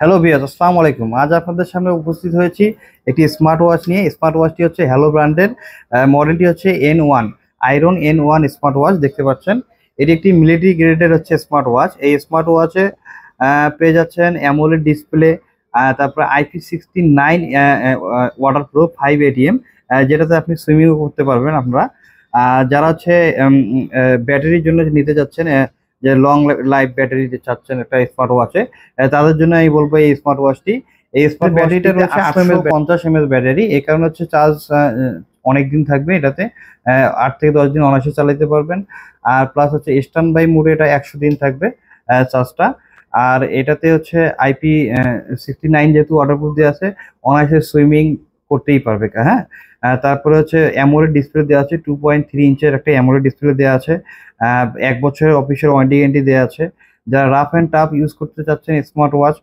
Hello viewers, আসসালামু আলাইকুম। আজ আপনাদের সামনে উপস্থিত হয়েছি একটি স্মার্ট ওয়াচ নিয়ে। স্মার্ট ওয়াচটি হচ্ছে হ্যালো ব্র্যান্ডের, মডেলটি হচ্ছে N1 iron N1 smart watch দেখতে পাচ্ছেন। এটি একটি মিলিটারি গ্রেডের হচ্ছে স্মার্ট ওয়াচ। এই স্মার্ট ওয়াচে পেয়ে যাচ্ছেন অ্যামোলেড ডিসপ্লে, তারপরে IP69 ওয়াটার প্রুফ 5 ATM, যেটাতে আপনি সুইমিংও করতে পারবেন। আপনারা যারা হচ্ছে ব্যাটারির জন্য নিতে যাচ্ছেন, যে লং লাইফ ব্যাটারি চাচ্ছেন একটা স্মার্ট ওয়াচে, তাদের জন্য আমি বলবো এই স্মার্ট ওয়াচটি। এই স্মার্ট ব্যাটারিটা রয়েছে 850 mAh ব্যাটারি। এই কারণে হচ্ছে চার্জ অনেক দিন থাকবে এটাতে। 8 থেকে 10 দিন অনায়াসে চালাতে পারবেন। আর প্লাস হচ্ছে স্ট্যান্ড বাই মোডে এটা 100 দিন থাকবে চার্জটা। আর এটাতে হচ্ছে IP69 যেহেতু ওয়াটারপ্রুফ দেওয়া আছে, অনায়াসে সুইমিং করতেই পারবে। হ্যাঁ, তারপরে হচ্ছে অ্যামোলেড ডিসপ্লে দেওয়া আছে, 2.3 ইঞ্চের একটা অ্যামোলেড ডিসপ্লে দেওয়া আছে। 1 বছরের অফিসিয়াল ওয়ারেন্টি গ্যারান্টি দেওয়া আছে। যারা রাফ অ্যান্ড টাফ ইউজ করতে চাচ্ছেন স্মার্ট ওয়াচ,